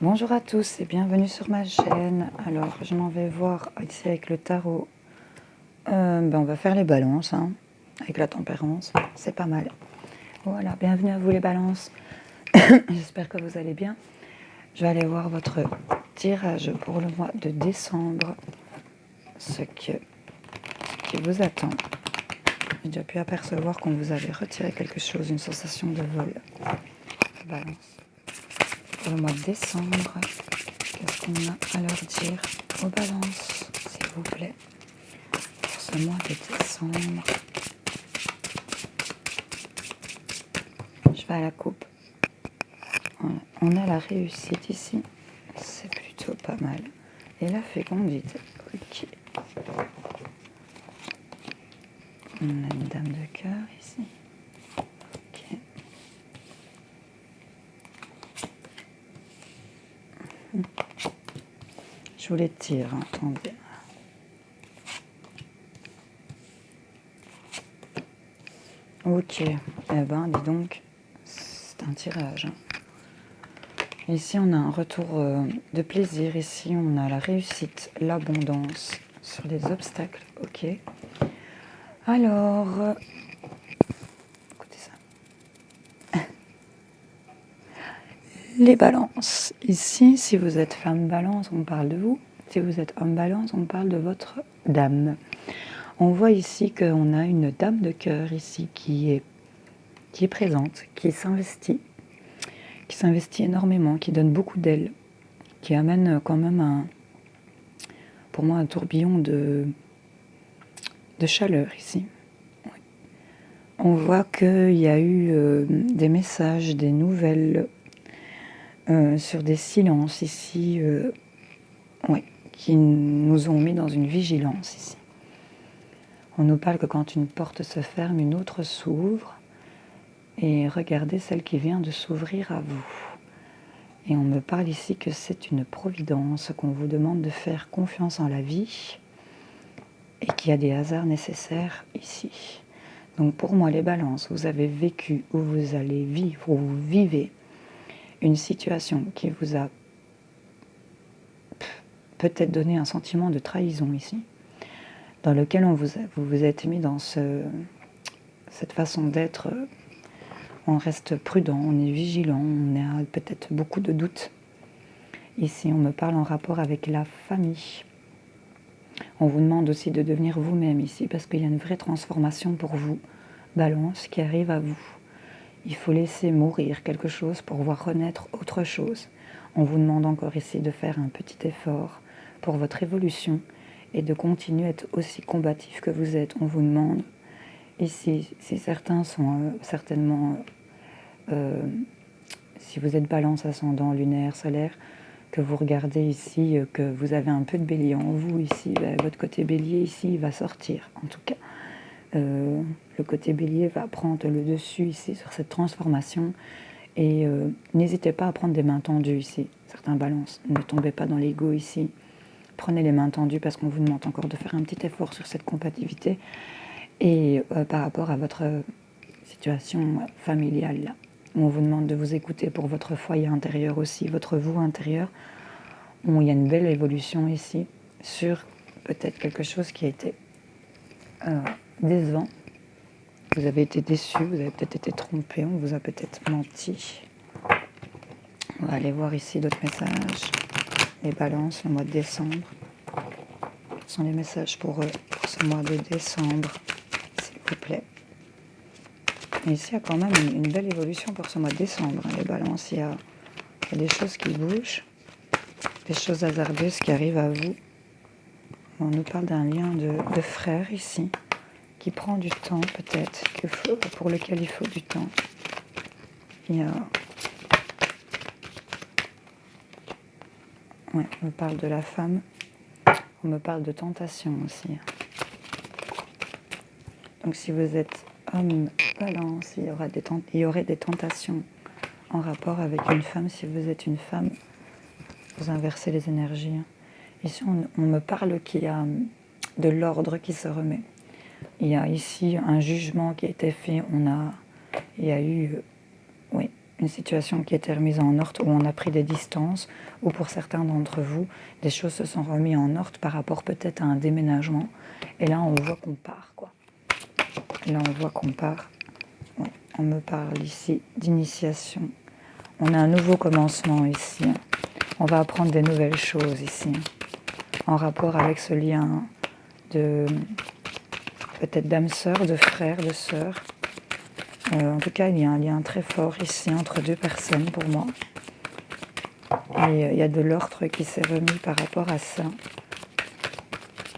Bonjour à tous et bienvenue sur ma chaîne. Alors, je m'en vais voir ici avec le tarot. On va faire les balances, avec la tempérance. C'est pas mal. Voilà, bienvenue à vous les balances. J'espère que vous allez bien. Je vais aller voir votre tirage pour le mois de décembre. Ce qui vous attend. J'ai déjà pu apercevoir qu'on vous avait retiré quelque chose, une sensation de vol. Balance. Pour le mois de décembre, qu'est-ce qu'on a à leur dire aux balances, s'il vous plaît, pour ce mois de décembre. Je vais à la coupe. Voilà. On a la réussite ici, c'est plutôt pas mal. Et la fécondité, ok. On a une dame de cœur ici. Ok. Je vous les tire, attendez. Ok, eh ben, dis donc, c'est un tirage. Ici, on a un retour de plaisir. Ici, on a la réussite, l'abondance sur les obstacles. Ok. Alors, écoutez ça. Les balances. Ici, si vous êtes femme balance, on parle de vous. Si vous êtes homme balance, on parle de votre dame. On voit ici qu'on a une dame de cœur ici qui est présente, qui s'investit énormément, qui donne beaucoup d'elle, qui amène quand même pour moi un tourbillon de chaleur ici. On voit qu'il y a eu des messages, des nouvelles sur des silences ici, qui nous ont mis dans une vigilance ici. On nous parle que quand une porte se ferme, une autre s'ouvre. Et regardez celle qui vient de s'ouvrir à vous. Et on me parle ici que c'est une providence, qu'on vous demande de faire confiance en la vie et qu'il y a des hasards nécessaires ici. Donc pour moi, les balances, vous avez vécu ou vous allez vivre ou vous vivez une situation qui vous a peut-être donné un sentiment de trahison ici, dans lequel vous vous êtes mis dans cette façon d'être. On reste prudent, on est vigilant, on a peut-être beaucoup de doutes. Ici, on me parle en rapport avec la famille. On vous demande aussi de devenir vous-même ici, parce qu'il y a une vraie transformation pour vous, balance, qui arrive à vous. Il faut laisser mourir quelque chose pour voir renaître autre chose. On vous demande encore ici de faire un petit effort pour votre évolution et de continuer à être aussi combatif que vous êtes. On vous demande ici, si certains sont certainement, si vous êtes balance, ascendant, lunaire, solaire, que vous regardez ici, que vous avez un peu de bélier en vous ici, votre côté bélier ici, il va sortir en tout cas. Le côté bélier va prendre le dessus ici sur cette transformation et n'hésitez pas à prendre des mains tendues ici, certains balances, ne tombez pas dans l'ego ici, prenez les mains tendues parce qu'on vous demande encore de faire un petit effort sur cette compatibilité et par rapport à votre situation familiale là. On vous demande de vous écouter pour votre foyer intérieur aussi, votre vous intérieur. Il y a une belle évolution ici sur peut-être quelque chose qui a été décevant. Vous avez été déçu, vous avez peut-être été trompé, on vous a peut-être menti. On va aller voir ici d'autres messages. Les balances, le mois de décembre. Ce sont les messages pour ce mois de décembre, s'il vous plaît. Et ici, il y a quand même une belle évolution pour ce mois de décembre. Les balances, il y a des choses qui bougent, des choses hasardeuses qui arrivent à vous. On nous parle d'un lien de frère ici, qui prend du temps peut-être, pour lequel il faut du temps. Il y a... Ouais, on me parle de la femme, on me parle de tentation aussi. Donc si vous êtes homme balance, il y aurait des tentations en rapport avec une femme. Si vous êtes une femme, vous inversez les énergies. Ici, on me parle qu'il y a de l'ordre qui se remet. Il y a ici un jugement qui a été fait. Il y a eu une situation qui était remise en ordre, où on a pris des distances, ou pour certains d'entre vous, des choses se sont remises en ordre par rapport peut-être à un déménagement. Et là, on voit qu'on part, quoi. Là, on voit qu'on part. Ouais, on me parle ici d'initiation. On a un nouveau commencement ici. On va apprendre des nouvelles choses ici, en rapport avec ce lien de peut-être d'âme sœur, de frère, de sœur. En tout cas, il y a un lien très fort ici entre deux personnes pour moi. Et il y a de l'ordre qui s'est remis par rapport à ça.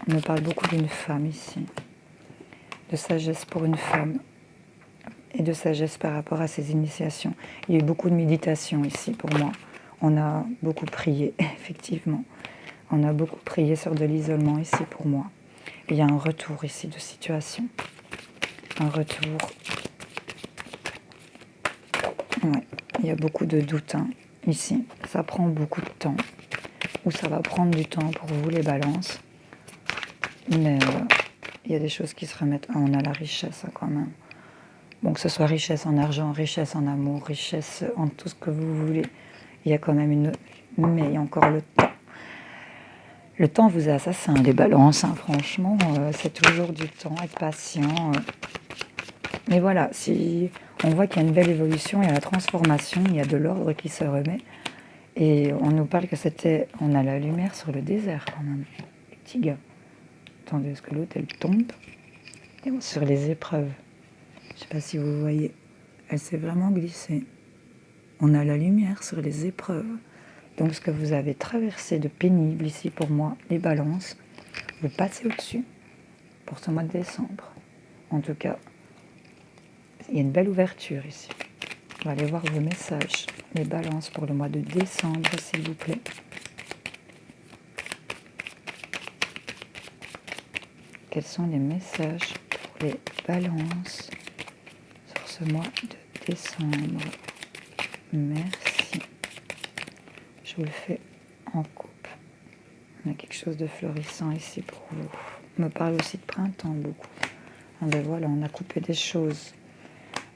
On me parle beaucoup d'une femme ici, de sagesse pour une femme et de sagesse par rapport à ses initiations. Il y a eu beaucoup de méditation ici pour moi. On a beaucoup prié, effectivement. On a beaucoup prié sur de l'isolement ici pour moi. Et il y a un retour ici de situation. Un retour. Ouais, il y a beaucoup de doutes ici. Ça prend beaucoup de temps. Ou ça va prendre du temps pour vous les balances. Mais il y a des choses qui se remettent. On a la richesse quand même. Bon, que ce soit richesse en argent, richesse en amour, richesse en tout ce que vous voulez. Il y a quand même une... Mais il y a encore le temps. Le temps vous est assassin, les balances, franchement, c'est toujours du temps, être patient. Mais voilà, si on voit qu'il y a une belle évolution, il y a la transformation, il y a de l'ordre qui se remet. Et on nous parle que c'était... On a la lumière sur le désert quand même, les petits gars. Attendez, est-ce que l'autre, elle tombe? Et sur les épreuves. Je ne sais pas si vous voyez. Elle s'est vraiment glissée. On a la lumière sur les épreuves. Donc ce que vous avez traversé de pénible ici pour moi, les balances, vous passez au-dessus pour ce mois de décembre. En tout cas, il y a une belle ouverture ici. On va aller voir vos messages, les balances pour le mois de décembre, s'il vous plaît. Quels sont les messages pour les balances sur ce mois de décembre? Merci. Je vous le fais en coupe. On a quelque chose de florissant ici pour vous. On me parle aussi de printemps beaucoup. Ah ben voilà, on a coupé des choses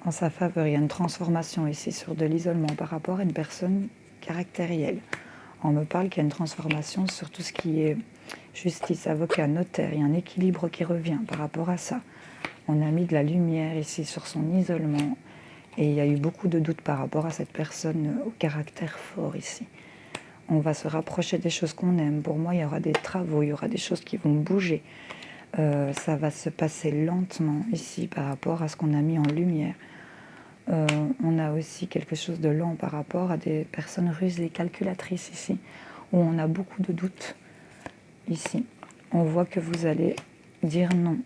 en sa faveur. Il y a une transformation ici sur de l'isolement par rapport à une personne caractérielle. On me parle qu'il y a une transformation sur tout ce qui est justice, avocat, notaire. Il y a un équilibre qui revient par rapport à ça. On a mis de la lumière ici sur son isolement. Et il y a eu beaucoup de doutes par rapport à cette personne au caractère fort ici. On va se rapprocher des choses qu'on aime. Pour moi, il y aura des travaux, il y aura des choses qui vont bouger. Ça va se passer lentement ici par rapport à ce qu'on a mis en lumière. On a aussi quelque chose de lent par rapport à des personnes rusées, calculatrices ici, où on a beaucoup de doutes ici. On voit que vous allez dire non.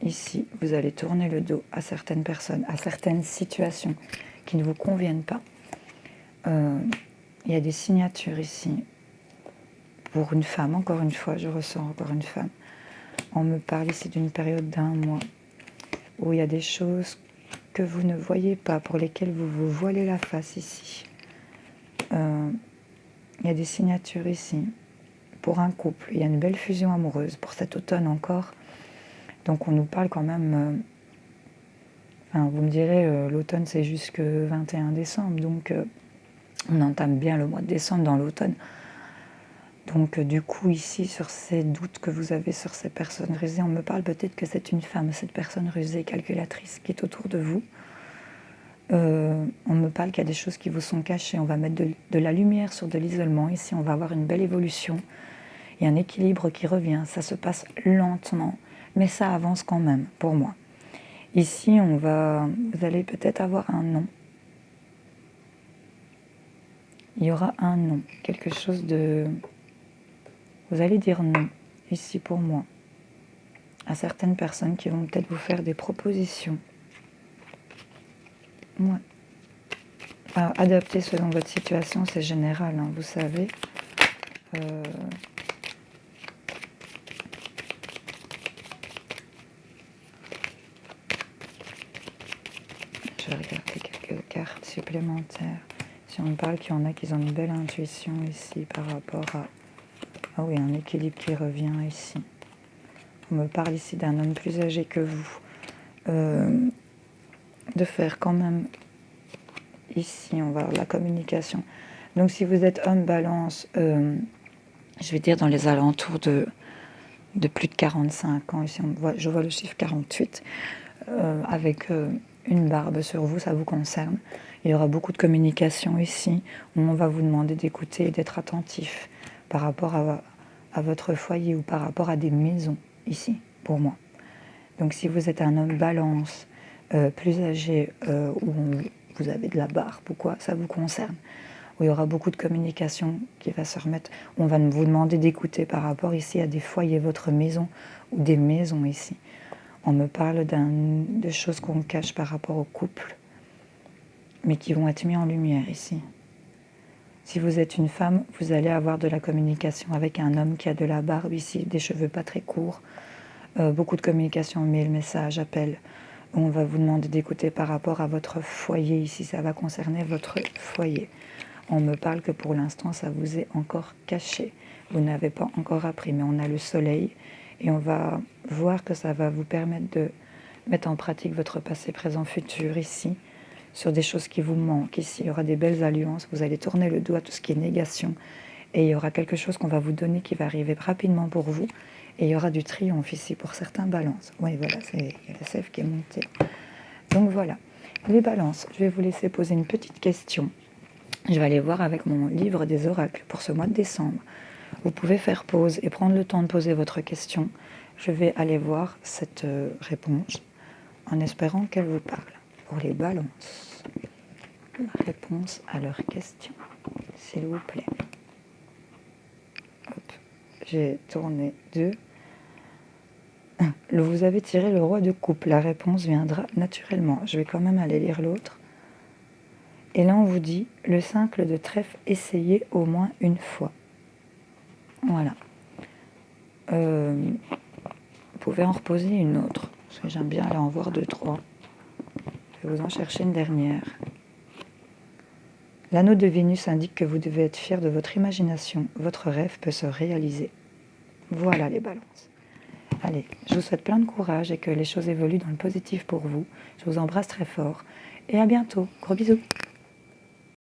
Ici, vous allez tourner le dos à certaines personnes, à certaines situations qui ne vous conviennent pas. Il y a des signatures ici. Pour une femme, encore une fois, je ressens encore une femme. On me parle ici d'une période d'1 mois où il y a des choses que vous ne voyez pas, pour lesquelles vous vous voilez la face ici. Il y a des signatures ici. Pour un couple, il y a une belle fusion amoureuse pour cet automne encore. Donc on nous parle quand même... vous me direz, l'automne c'est jusque 21 décembre, donc on entame bien le mois de décembre dans l'automne. Donc du coup ici, sur ces doutes que vous avez sur ces personnes rusées, on me parle peut-être que c'est une femme, cette personne rusée, calculatrice, qui est autour de vous. On me parle qu'il y a des choses qui vous sont cachées. On va mettre de la lumière sur de l'isolement. Ici, on va avoir une belle évolution. Il y a un équilibre qui revient. Ça se passe lentement, mais ça avance quand même, pour moi. Ici, vous allez peut-être avoir un non. Il y aura un non, quelque chose de... Vous allez dire non, ici pour moi, à certaines personnes qui vont peut-être vous faire des propositions. Ouais. Alors, adapter selon votre situation, c'est général, vous savez. Je vais regarder quelques cartes supplémentaires. Si on me parle qu'il y en a qui ont une belle intuition ici par rapport à... Ah oui, un équilibre qui revient ici. On me parle ici d'un homme plus âgé que vous. De faire quand même... ici, on va avoir la communication. Donc si vous êtes homme balance, je vais dire dans les alentours de plus de 45 ans, ici je vois le chiffre 48, avec une barbe sur vous, ça vous concerne. Il y aura beaucoup de communication ici, où on va vous demander d'écouter et d'être attentif par rapport à votre foyer ou par rapport à des maisons, ici, pour moi. Donc si vous êtes un homme balance, plus âgé, où vous avez de la barbe ou quoi, ça vous concerne. Où il y aura beaucoup de communication qui va se remettre. On va vous demander d'écouter par rapport ici à des foyers, votre maison ou des maisons ici. On me parle de choses qu'on cache par rapport au couple, mais qui vont être mis en lumière ici. Si vous êtes une femme, vous allez avoir de la communication avec un homme qui a de la barbe ici, des cheveux pas très courts, beaucoup de communication, mail, message, appel. On va vous demander d'écouter par rapport à votre foyer ici, ça va concerner votre foyer. On me parle que pour l'instant, ça vous est encore caché. Vous n'avez pas encore appris, mais on a le soleil et on va voir que ça va vous permettre de mettre en pratique votre passé, présent, futur ici, sur des choses qui vous manquent ici. Il y aura des belles alliances, vous allez tourner le dos à tout ce qui est négation et il y aura quelque chose qu'on va vous donner qui va arriver rapidement pour vous et il y aura du triomphe ici pour certains balances. Oui, voilà, il y a la sève qui est montée. Donc voilà, les balances, je vais vous laisser poser une petite question. Je vais aller voir avec mon livre des oracles pour ce mois de décembre. Vous pouvez faire pause et prendre le temps de poser votre question. Je vais aller voir cette réponse en espérant qu'elle vous parle. Pour les balances, la réponse à leurs questions, s'il vous plaît. Hop. J'ai tourné 2. Vous avez tiré le roi de coupe. La réponse viendra naturellement. Je vais quand même aller lire l'autre. Et là, on vous dit, le 5 de trèfle, essayez au moins une fois. Voilà. Vous pouvez en reposer une autre, parce que j'aime bien aller en voir 2, 3. Je vais vous en chercher une dernière. L'anneau de Vénus indique que vous devez être fier de votre imagination. Votre rêve peut se réaliser. Voilà les balances. Allez, je vous souhaite plein de courage et que les choses évoluent dans le positif pour vous. Je vous embrasse très fort et à bientôt. Gros bisous.